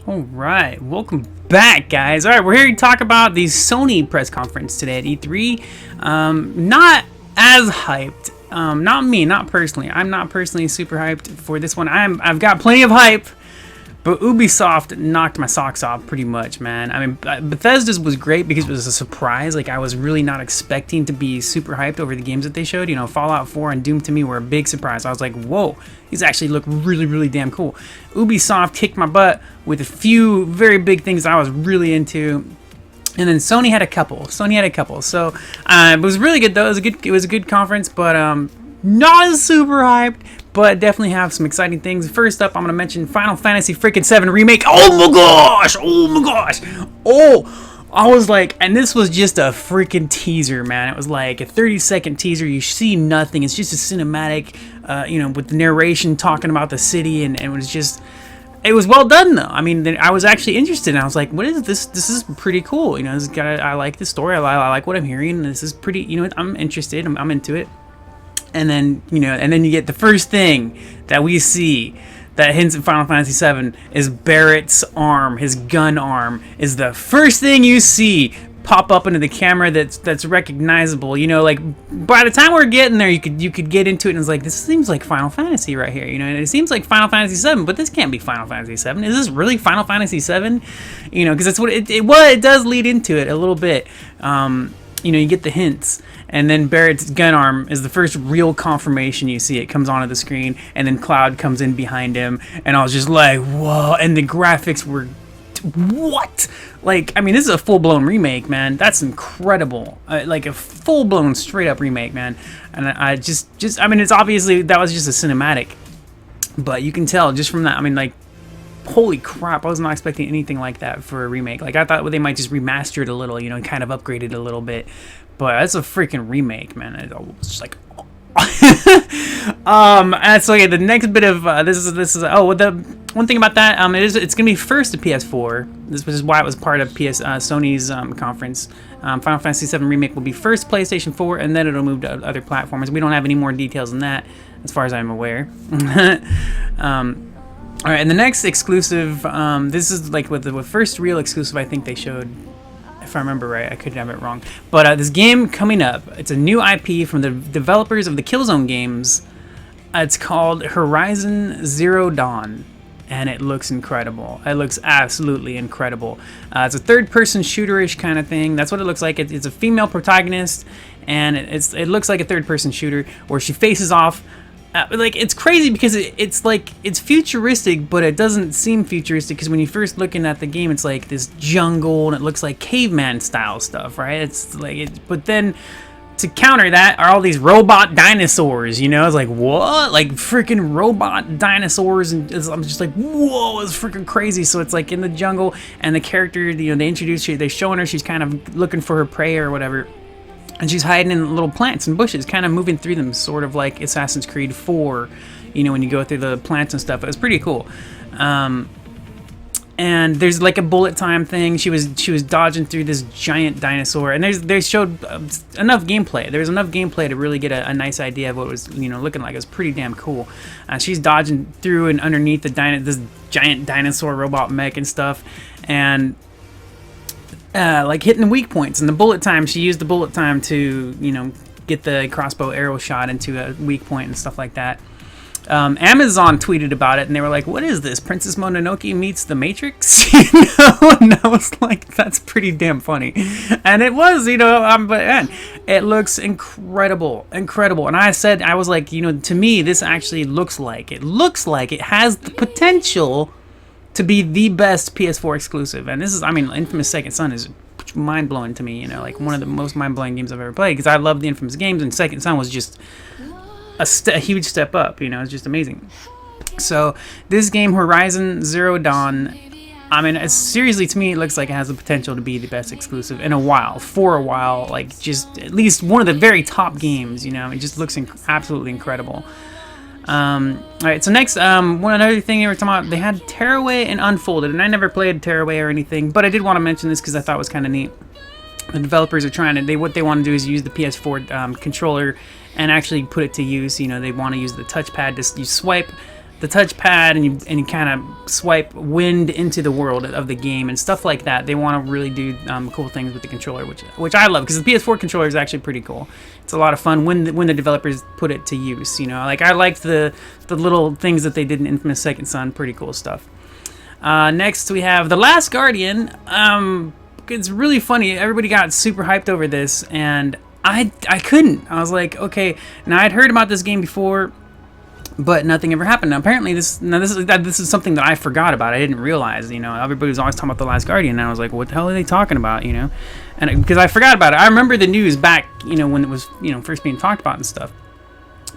All right, welcome back, guys. All right, we're here to talk about the Sony press conference today at E3. Not as hyped. Not me, not personally. I'm not personally super hyped for this one. I've got plenty of hype, but Ubisoft knocked my socks off pretty much, man. I mean, Bethesda's was great because it was a surprise. Like, I was really not expecting to be super hyped over the games that they showed. You know, Fallout 4 and Doom to me were a big surprise. I was like, whoa, these actually look really, really damn cool. Ubisoft kicked my butt with a few very big things I was really into. And then Sony had a couple. So it was really good though. It was a good conference, but not super hyped. But definitely have some exciting things. First up, I'm gonna mention Final Fantasy freaking 7 Remake. Oh my gosh! Oh, I was like, and this was just a freaking teaser, man. It was like a 30-second teaser. You see nothing. It's just a cinematic, with the narration talking about the city, and it was just. It was well done though. I mean, I was actually interested. And I was like, "What is this? This is pretty cool. You know, I like the story. I like what I'm hearing. This is pretty. You know, I'm interested. I'm into it." And then you get the first thing that we see that hints at Final Fantasy VII is Barrett's arm. His gun arm is the first thing you see pop up into the camera that's recognizable. You know, like by the time we're getting there, you could get into it and it's like, this seems like Final Fantasy right here. You know, and it seems like Final Fantasy VII, but this can't be Final Fantasy VII. Is this really Final Fantasy VII? You know, because that's what it does lead into it a little bit. You get the hints, and then Barrett's gun arm is the first real confirmation you see. It comes onto the screen, and then Cloud comes in behind him, and I was just like, whoa, and the graphics were, what? Like, I mean, this is a full-blown remake, man. That's incredible. Like a full-blown, straight-up remake, man. And I mean, it's obviously, that was just a cinematic, but you can tell just from that, I mean, like, holy crap, I was not expecting anything like that for a remake. Like, I thought they might just remaster it a little, and kind of upgrade it a little bit. But that's a freaking remake, man. It was just like, and so yeah, the next bit of the one thing about that, it's gonna be first to PS4. This is why it was part of Sony's conference. Final Fantasy VII Remake will be first PlayStation 4, and then it'll move to other platforms. We don't have any more details than that, as far as I'm aware. All right, and the next exclusive, this is like with the first real exclusive I think they showed, if I remember right. I could have it wrong. But this game coming up, it's a new IP from the developers of the Killzone games. It's called Horizon Zero Dawn, and it looks incredible. It looks absolutely incredible. It's a third-person shooter-ish kind of thing. That's what it looks like. It's a female protagonist, and it looks like a third-person shooter where she faces off. Like, it's crazy because it's futuristic, but it doesn't seem futuristic because when you're first looking at the game, it's like this jungle and it looks like caveman style stuff, right? It's like but then to counter that are all these robot dinosaurs. It's like, what? Like freaking robot dinosaurs, and I'm just like, whoa, it's freaking crazy. So it's like in the jungle, and the character, they introduce you, they're showing her she's kind of looking for her prey or whatever. And she's hiding in little plants and bushes, kind of moving through them, sort of like Assassin's Creed 4, when you go through the plants and stuff. It was pretty cool. And there's like a bullet time thing. She was dodging through this giant dinosaur, and they showed enough gameplay. There was enough gameplay to really get a nice idea of what it was looking like. It was pretty damn cool. She's dodging through and underneath this giant dinosaur robot mech and stuff, and like hitting weak points. And the bullet time, she used the bullet time to get the crossbow arrow shot into a weak point and stuff like that. Amazon tweeted about it, and they were like, what is this, Princess Mononoke meets the Matrix? And I was like, that's pretty damn funny. And it was, but man, it looks incredible. And I was like, to me, this actually looks like it has the potential to be the best PS4 exclusive. And this is, Infamous Second Son is mind-blowing to me, like one of the most mind-blowing games I've ever played, because I love the Infamous games, and Second Son was just a huge step up. It's just amazing. So this game, Horizon Zero Dawn, seriously, to me, it looks like it has the potential to be the best exclusive for a while, like just at least one of the very top games. It just looks absolutely incredible. Alright, so next, another thing they were talking about, they had Tearaway and Unfolded, and I never played Tearaway or anything, but I did want to mention this because I thought it was kind of neat. The developers are what they want to do is use the PS4 controller and actually put it to use. They want to use the touchpad to you swipe the touchpad and you kind of swipe wind into the world of the game and stuff like that. They want to really do cool things with the controller, which I love, because the PS4 controller is actually pretty cool. It's a lot of fun when the developers put it to use. You know, like I liked the little things that they did in Infamous Second Son. Pretty cool stuff. Next we have The Last Guardian. It's really funny. Everybody got super hyped over this, and I couldn't. I was like, okay. Now I'd heard about this game before, but nothing ever happened. Now, apparently, this is something that I forgot about. I didn't realize. You know, everybody was always talking about The Last Guardian, and I was like, what the hell are they talking about? You know, and because I forgot about it. I remember the news back, you know, when it was, you know, first being talked about and stuff.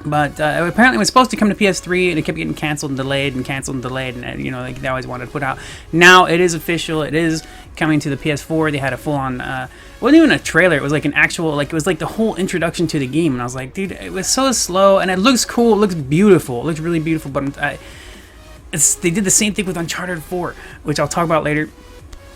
But apparently it was supposed to come to PS3, and it kept getting canceled and delayed and canceled and delayed, and you know, like they always wanted to put out. Now it is official. It is coming to the PS4. They had a full-on, it wasn't even a trailer. It was like an actual, like it was like the whole introduction to the game. And I was like, dude, it was so slow, and it looks cool. It looks beautiful. It looks really beautiful. But they did the same thing with Uncharted 4, which I'll talk about later.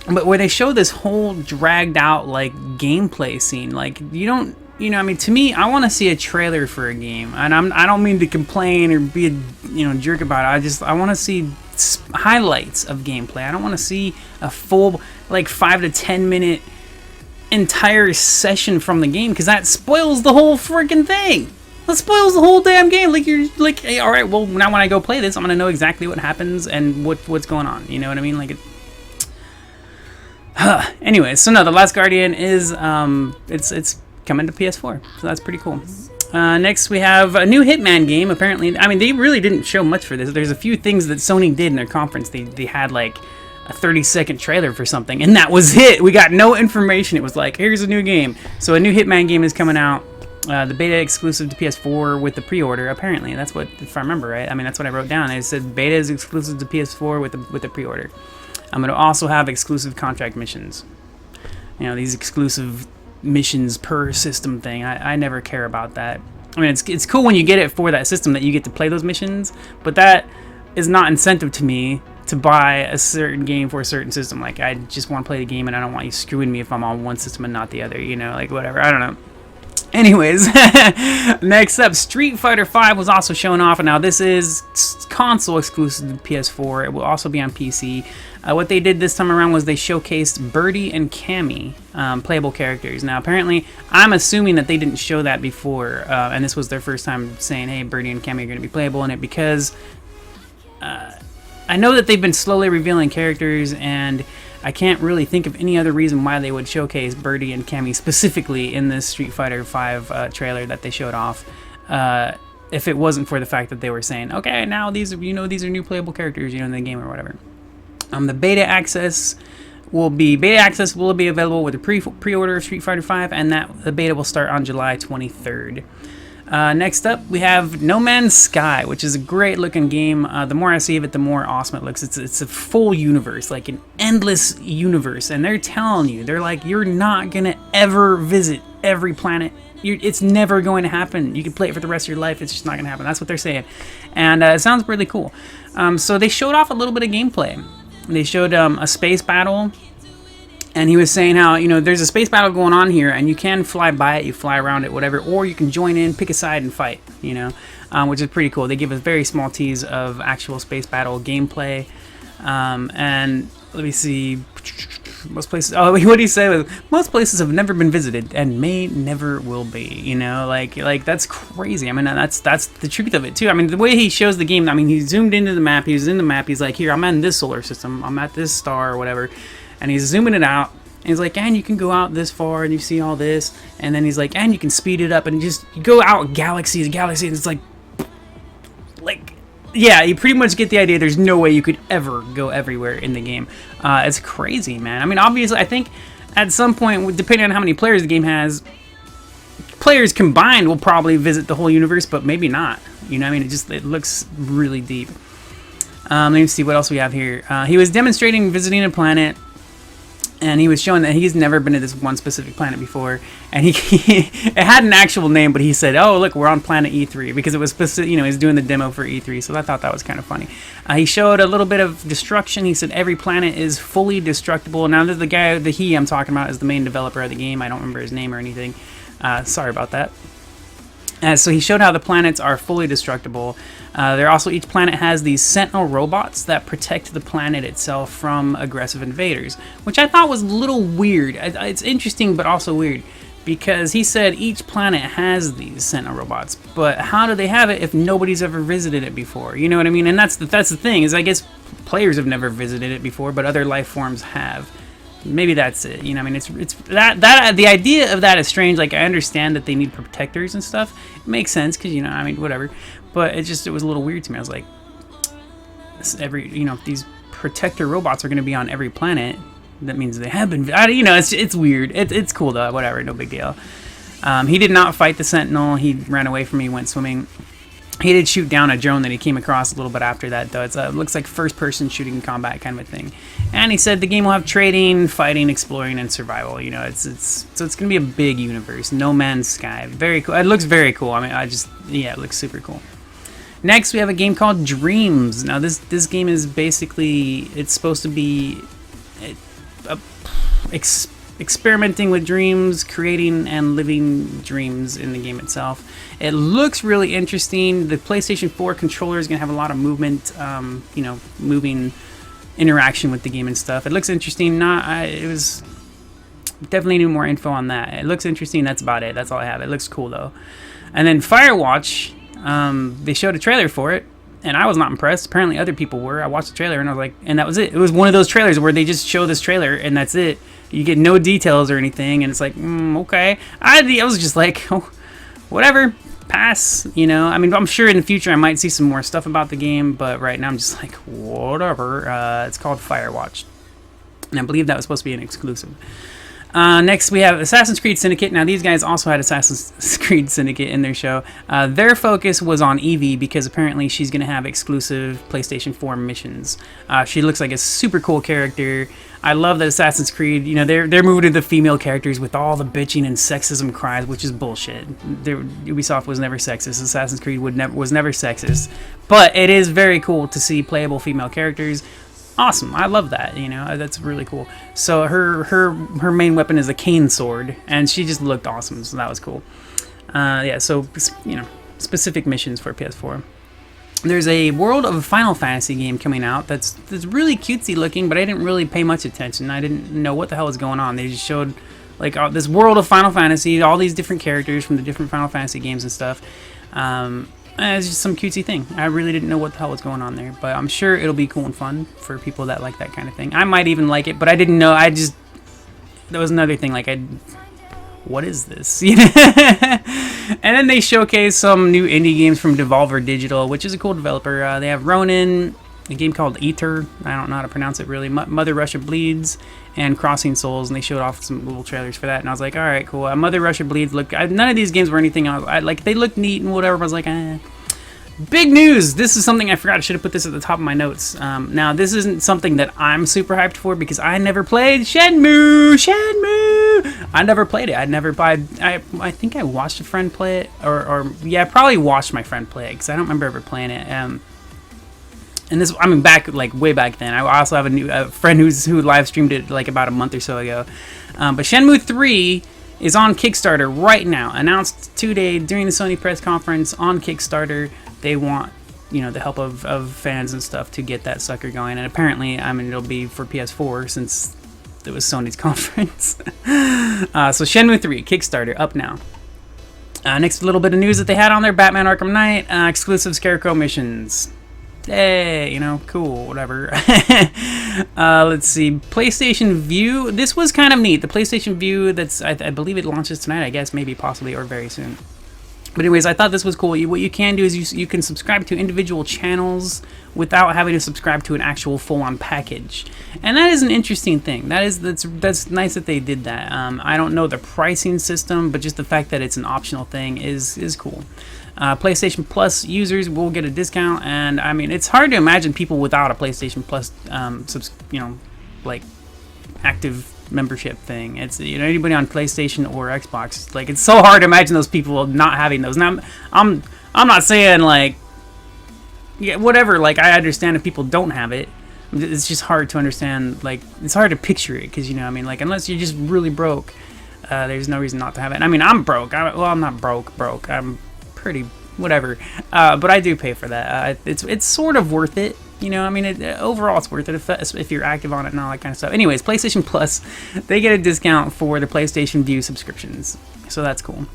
But where they show this whole dragged out like gameplay scene, like you know, I mean, to me, I want to see a trailer for a game, and I don't mean to complain or be a jerk about it. I want to see highlights of gameplay. I don't want to see a full like 5 to 10 minute entire session from the game, because that spoils the whole freaking thing. That spoils the whole damn game. Like you're like, hey, all right, well now when I go play this, I'm gonna know exactly what happens and what's going on. You know what I mean? Like it. Anyway, so no, The Last Guardian is it's coming to PS4, so that's pretty cool. Next we have a new Hitman game. Apparently, I mean, they really didn't show much for this. There's a few things that Sony did in their conference. They had like a 30-second trailer for something, and that was it. We got no information. It was like, here's a new game. So a new Hitman game is coming out. The beta exclusive to PS4 with the pre-order. Apparently, that's what, if I remember right. I mean, that's what I wrote down. It said beta is exclusive to PS4 with the pre-order. I'm going to also have exclusive contract missions. You know, these exclusive missions per system thing. I never care about that. I mean, it's cool when you get it for that system that you get to play those missions, but that is not incentive to me to buy a certain game for a certain system. Like, I just want to play the game, and I don't want you screwing me if I'm on one system and not the other, you know, like whatever. I don't know. Anyways, next up, Street Fighter V was also shown off, and now this is console exclusive to PS4. It will also be on PC. What they did this time around was they showcased Birdie and Cammy, playable characters. Now, apparently, I'm assuming that they didn't show that before, and this was their first time saying, hey, Birdie and Cammy are going to be playable in it, because I know that they've been slowly revealing characters, and I can't really think of any other reason why they would showcase Birdie and Cammy specifically in this Street Fighter V trailer that they showed off, if it wasn't for the fact that they were saying, okay, now these are new playable characters, in the game or whatever. The beta access will be available with the pre-order of Street Fighter V, and the beta will start on July 23rd. Next up, we have No Man's Sky, which is a great looking game. The more I see of it, the more awesome it looks. It's a full universe, like an endless universe, and they're telling you, they're like, you're not gonna ever visit every planet. It's never going to happen. You can play it for the rest of your life. It's just not gonna happen. That's what they're saying, and it sounds really cool. So they showed off a little bit of gameplay. They showed a space battle. And he was saying how, there's a space battle going on here, and you can fly by it, you fly around it, whatever, or you can join in, pick a side, and fight, which is pretty cool. They give us very small tease of actual space battle gameplay. And let me see, most places, what did he say was, most places have never been visited and may never will be, like that's crazy. I mean, that's the truth of it too. I mean, the way he shows the game, I mean, he zoomed into the map, he's in the map, he's like, here, I'm in this solar system, I'm at this star or whatever. And he's zooming it out, and he's like, and you can go out this far, and you see all this, and then he's like, and you can speed it up, and you go out galaxy to galaxy, and it's like, yeah, you pretty much get the idea. There's no way you could ever go everywhere in the game. It's crazy, man. I mean, obviously, I think at some point, depending on how many players the game has, players combined will probably visit the whole universe, but maybe not. I mean, it looks really deep. Let me see what else we have here. He was demonstrating visiting a planet, and he was showing that he's never been to this one specific planet before, and it had an actual name, but he said, "Oh, look, we're on planet E3," because it was specific. He's doing the demo for E3, so I thought that was kind of funny. He showed a little bit of destruction. He said every planet is fully destructible. Now, the guy, the I'm talking about, is the main developer of the game. I don't remember his name or anything. Sorry about that. So he showed how the planets are fully destructible. Each planet has these sentinel robots that protect the planet itself from aggressive invaders, which I thought was a little weird. It's interesting, but also weird, because he said each planet has these sentinel robots, but how do they have it if nobody's ever visited it before? You know what I mean? And that's the thing, is I guess players have never visited it before, but other life forms have. Maybe that's it. You know, I mean, it's that the idea of that is strange. Like, I understand that they need protectors and stuff. It makes sense because, you know, I mean, whatever. But it was a little weird to me. I was like, if these protector robots are going to be on every planet, that means they have been. It's weird. It's cool though. Whatever, no big deal. He did not fight the Sentinel. He ran away from me. Went swimming. He did shoot down a drone that he came across a little bit after that, though. It looks like first-person shooting combat kind of a thing. And he said the game will have trading, fighting, exploring, and survival. You know, so it's going to be a big universe. No Man's Sky. Very cool. It looks very cool. I mean, it looks super cool. Next, we have a game called Dreams. Now, this game is basically, it's supposed to be experimenting with dreams, creating and living dreams in the game itself. It looks really interesting. The PlayStation 4 controller is going to have a lot of movement, moving interaction with the game and stuff. It looks interesting. It was definitely need more info on that. It looks interesting. That's about it. That's all I have. It looks cool though. And then Firewatch, they showed a trailer for it, and I was not impressed. Apparently other people were. I watched the trailer and I was like, and that was it. It was one of those trailers where they just show this trailer and that's it. You get no details or anything, and it's like, okay. I was just like, oh, whatever, pass. You know, I mean, I'm sure in the future I might see some more stuff about the game, but right now I'm just like, whatever. It's called Firewatch, and I believe that was supposed to be an exclusive. Next, we have Assassin's Creed Syndicate. Now, these guys also had Assassin's Creed Syndicate in their show. Their focus was on Evie because apparently she's going to have exclusive PlayStation 4 missions. She looks like a super cool character. I love that Assassin's Creed, they're moving to the female characters with all the bitching and sexism cries, which is bullshit. Ubisoft was never sexist. Assassin's Creed was never sexist. But it is very cool to see playable female characters. Awesome. I love that, that's really cool. So her main weapon is a cane sword, and she just looked awesome, so that was cool. Specific missions for PS4. There's a World of Final Fantasy game coming out that's really cutesy looking, but I didn't really pay much attention. I didn't know what the hell was going on. They just showed like this World of Final Fantasy, all these different characters from the different Final Fantasy games and stuff. It's just some cutesy thing. I really didn't know what the hell was going on there, but I'm sure it'll be cool and fun for people that like that kind of thing. I might even like it, but I didn't know. That was another thing. Like, what is this? And then they showcase some new indie games from Devolver Digital, which is a cool developer. They have Ronin, a game called Eater. I don't know how to pronounce it really. Mother Russia Bleeds, and Crossing Souls, and they showed off some little trailers for that. And I was like, all right, cool. Mother Russia Bleeds none of these games were anything. They looked neat and whatever. But I was like, eh. Big news! This is something I forgot. I should have put this at the top of my notes. Now, this isn't something that I'm super hyped for because I never played Shenmue! I never played it. I think I watched a friend play it, I probably watched my friend play it because I don't remember ever playing it. And this, way back then. I also have a friend who live streamed it like about a month or so ago. But Shenmue 3 is on Kickstarter right now. Announced today during the Sony press conference on Kickstarter. They want, the help of fans and stuff to get that sucker going. And apparently, it'll be for PS4 since it was Sony's conference. So Shenmue 3, Kickstarter, up now. Next, a little bit of news that they had on there. Batman Arkham Knight, exclusive Scarecrow missions. Hey, cool, whatever. Let's see. PlayStation View. This was kind of neat. The PlayStation View, I believe it launches tonight, I guess, maybe, possibly, or very soon. But anyways, I thought this was cool. What you can do is you can subscribe to individual channels without having to subscribe to an actual full-on package. And that is an interesting thing. That's nice that they did that. I don't know the pricing system, but just the fact that it's an optional thing is cool. PlayStation Plus users will get a discount, and it's hard to imagine people without a PlayStation Plus, active membership thing. It's anybody on PlayStation or Xbox. Like, it's so hard to imagine those people not having those. Now, I'm not saying whatever. Like, I understand if people don't have it. It's just hard to understand. Like, it's hard to picture it because unless you're just really broke, there's no reason not to have it. I'm broke. I'm not broke. pretty whatever. But I do pay for that. It's sort of worth it. You know, I mean, overall it's worth it if you're active on it and all that kind of stuff. Anyways, PlayStation Plus, they get a discount for the PlayStation Vue subscriptions. So that's cool.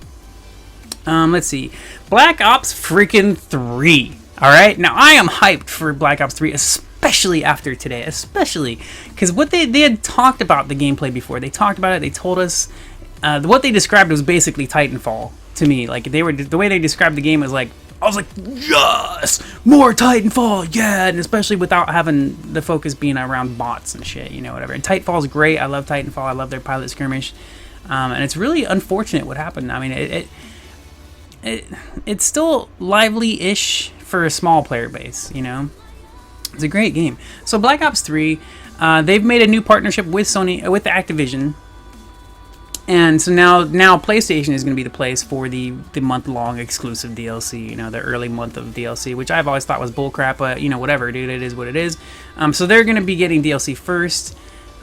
Let's see. Black Ops freaking 3. Alright, now I am hyped for Black Ops 3, especially after today. Especially, because what they had talked about the gameplay before. They talked about it, they told us. What they described was basically Titanfall to me. Like, the way they described the game was like, I was like, yes! More Titanfall, yeah! And especially without having the focus being around bots and shit, you know, whatever. And Titanfall's great. I love Titanfall. I love their pilot skirmish. And it's really unfortunate what happened. I mean, it's still lively-ish for a small player base, you know? It's a great game. So Black Ops 3, they've made a new partnership with Sony, with Activision. And so now PlayStation is going to be the place for the month-long exclusive DLC, you know, the early month of DLC, which I've always thought was bullcrap, but, you know, whatever, dude, it is what it is. So they're going to be getting DLC first.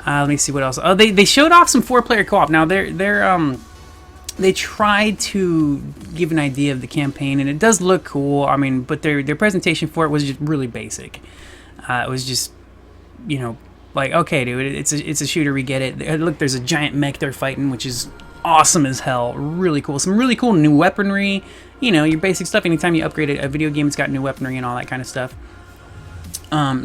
Let me see what else. Oh, they showed off some 4-player co-op. Now, they tried to give an idea of the campaign, and it does look cool. I mean, but their presentation for it was just really basic. It was just, you know, like, okay, dude, it's a shooter, we get it. Look, there's a giant mech they're fighting, which is awesome as hell. Really cool. Some really cool new weaponry. You know, your basic stuff. Anytime you upgrade a video game, it's got new weaponry and all that kind of stuff.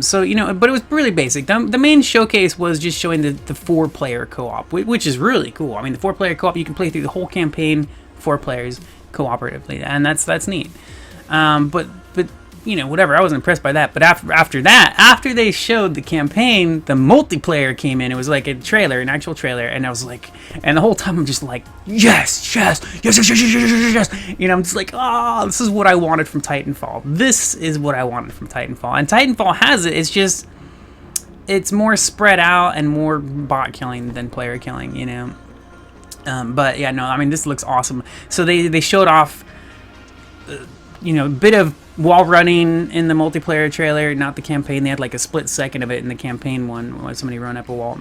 So, you know, but it was really basic. The main showcase was just showing the 4-player co-op, which is really cool. I mean, the 4-player co-op, you can play through the whole campaign, 4 players, cooperatively, and that's neat. But you know, whatever, I wasn't impressed by that. But after they showed the campaign, the multiplayer came in. It was like a trailer, an actual trailer, and I was like, and the whole time I'm just like, yes. You know, I'm just like, oh, this is what I wanted from Titanfall. This is what I wanted from Titanfall. And Titanfall has it. It's just, it's more spread out and more bot killing than player killing, you know. But yeah, no, I mean, this looks awesome. So they showed off, you know, a bit of wall running in the multiplayer trailer, not the campaign. They had like a split second of it in the campaign one when somebody run up a wall.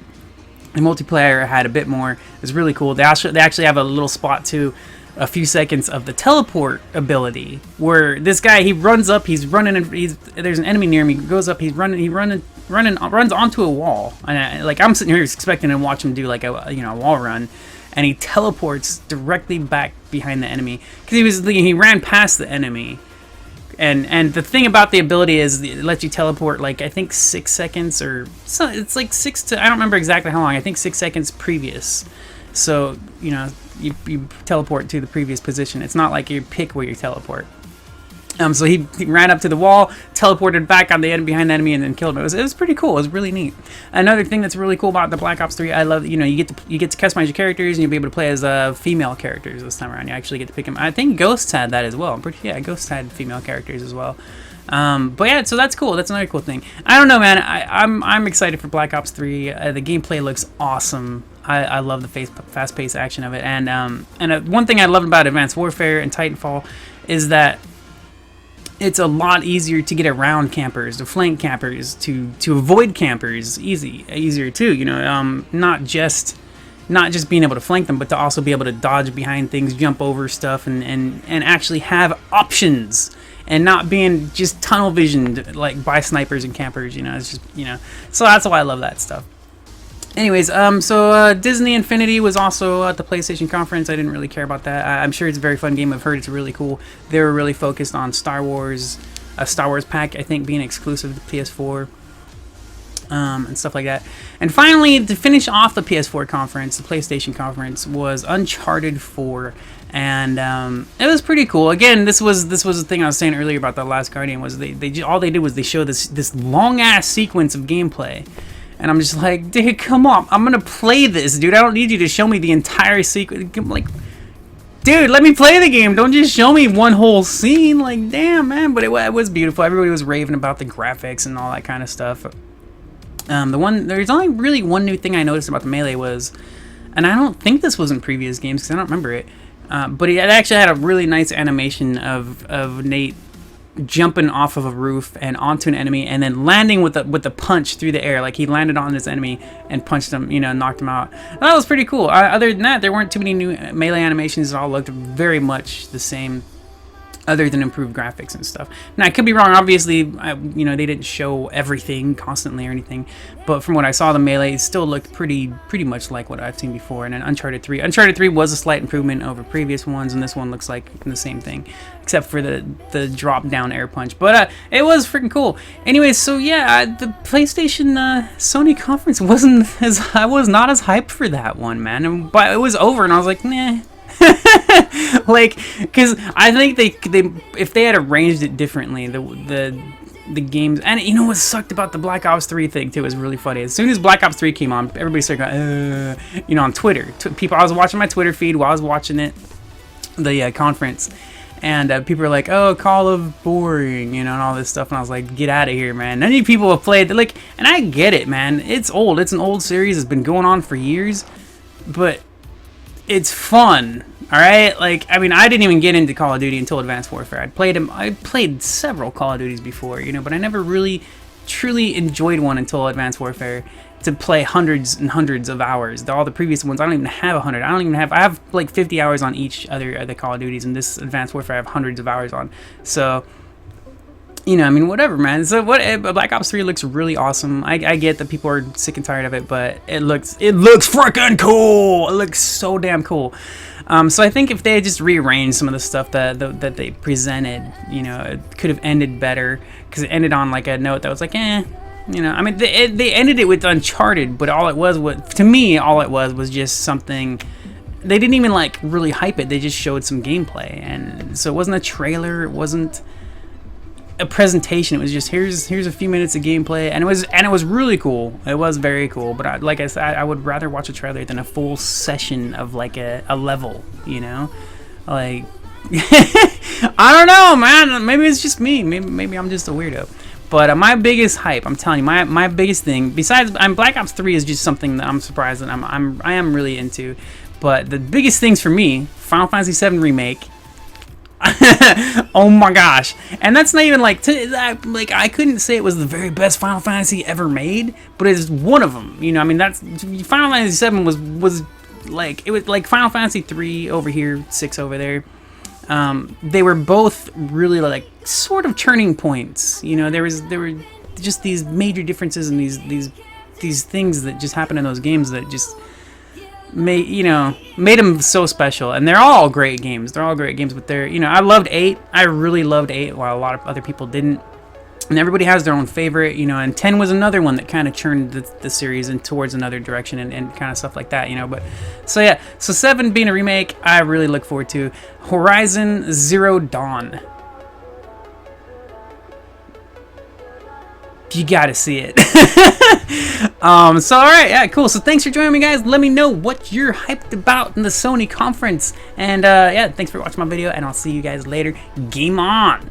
The multiplayer had a bit more. It was really cool. They actually have a little spot too, a few seconds of the teleport ability, where this guy, he runs up, he's running, and there's an enemy near me. He goes up, runs onto a wall, and I'm sitting here expecting to watch him do like a wall run, and he teleports directly back behind the enemy because he ran past the enemy. And the thing about the ability is it lets you teleport, like, I think 6 seconds, or so, it's like I don't remember exactly how long. I think 6 seconds previous. So, you know, you teleport to the previous position. It's not like you pick where you teleport. So he ran up to the wall, teleported back on the end behind the enemy, and then killed him. It was pretty cool. It was really neat. Another thing that's really cool about the Black Ops 3, I love, you know, you get to customize your characters, and you'll be able to play as female characters this time around. You actually get to pick them. I think Ghosts had that as well. Ghosts had female characters as well. But yeah, so that's cool. That's another cool thing. I don't know, man. I'm excited for Black Ops 3. The gameplay looks awesome. I love the fast-paced action of it. And one thing I love about Advanced Warfare and Titanfall is that it's a lot easier to get around campers, to flank campers, to avoid campers easier too. You know, not just being able to flank them, but to also be able to dodge behind things, jump over stuff, and actually have options, and not being just tunnel visioned like by snipers and campers. You know, it's just, you know, so that's why I love that stuff. Anyways, so Disney Infinity was also at the PlayStation conference. I didn't really care about that. I'm sure it's a very fun game. I've heard it's really cool. They were really focused on Star Wars, a Star Wars pack, I think, being exclusive to PS4, and stuff like that. And finally, to finish off the PS4 conference, the PlayStation conference, was Uncharted 4. And it was pretty cool. Again, this was the thing I was saying earlier about The Last Guardian, was all they did was they showed this long-ass sequence of gameplay. And I'm just like, dude, come on. I'm going to play this, dude. I don't need you to show me the entire sequence. Like, dude, let me play the game. Don't just show me one whole scene. Like, damn, man. But it was beautiful. Everybody was raving about the graphics and all that kind of stuff. There's only really one new thing I noticed about the Melee was, and I don't think this was in previous games because I don't remember it, but it actually had a really nice animation of Nate jumping off of a roof and onto an enemy, and then landing with a punch through the air. Like, he landed on this enemy and punched him, you know, knocked him out. And that was pretty cool. Other than that, there weren't too many new Melee animations. It all looked very much the same. other than improved graphics and stuff. Now I could be wrong. Obviously, you know, they didn't show everything constantly or anything, but from what I saw, the Melee still looked pretty much like what I've seen before. And then Uncharted 3 was a slight improvement over previous ones, and this one looks like the same thing, except for the drop down air punch. But it was freaking cool. Anyways, so yeah, the PlayStation Sony conference I was not as hyped for that one, man. But it was over, and I was like, nah. Like, because I think they if they had arranged it differently, the games, and you know what sucked about the Black Ops 3 thing too, is really funny. As soon as Black Ops 3 came on, everybody started going, you know, on Twitter. People, I was watching my Twitter feed while I was watching it, the conference, and people were like, "Oh, Call of boring," you know, and all this stuff, and I was like, "Get out of here, man!" None of you people have played, like, and I get it, man. It's old. It's an old series. It's been going on for years, but it's fun, all right? Like, I mean, I didn't even get into Call of Duty until Advanced Warfare. I played several Call of Duties before, you know, but I never really truly enjoyed one until Advanced Warfare, to play hundreds and hundreds of hours. All the previous ones, I don't even have 100. I have like 50 hours on each other Call of Duties, and this Advanced Warfare I have hundreds of hours on. So, you know, I mean, whatever, man. So Black Ops 3 looks really awesome. I get that people are sick and tired of it, but it looks freaking cool. It looks so damn cool. So I think if they had just rearranged some of the stuff that they presented, you know, it could have ended better, because it ended on like a note that was like, eh. You know, I mean, they ended it with Uncharted, but all it was to me, all it was just something. They didn't even like really hype it. They just showed some gameplay, and so it wasn't a trailer. It wasn't a presentation. It was just here's a few minutes of gameplay, and it was really cool. It was very cool. But like I said, I would rather watch a trailer than a full session of like a level. You know, like I don't know, man. Maybe it's just me. Maybe I'm just a weirdo. But my biggest hype, I'm telling you, my biggest thing, besides Black Ops 3 is just something that I'm surprised that I am really into. But the biggest things for me, Final Fantasy VII Remake. Oh my gosh. And that's not even like I couldn't say it was the very best Final Fantasy ever made, but it's one of them. You know, I mean, that's Final Fantasy VII was like, it was like Final Fantasy 3 over here, 6 over there. They were both really like sort of turning points. You know, there were just these major differences in these things that just happened in those games that just made them so special. And they're all great games. They're all great games, but they're, you know, I loved 8. I really loved 8, while a lot of other people didn't. And everybody has their own favorite, you know, and 10 was another one that kind of churned the series in towards another direction, and kind of stuff like that, you know. But so yeah, so 7 being a remake, I really look forward to. Horizon Zero Dawn. You gotta see it. So alright, yeah, cool. So thanks for joining me, guys. Let me know what you're hyped about in the Sony conference. And yeah, thanks for watching my video, and I'll see you guys later. Game on!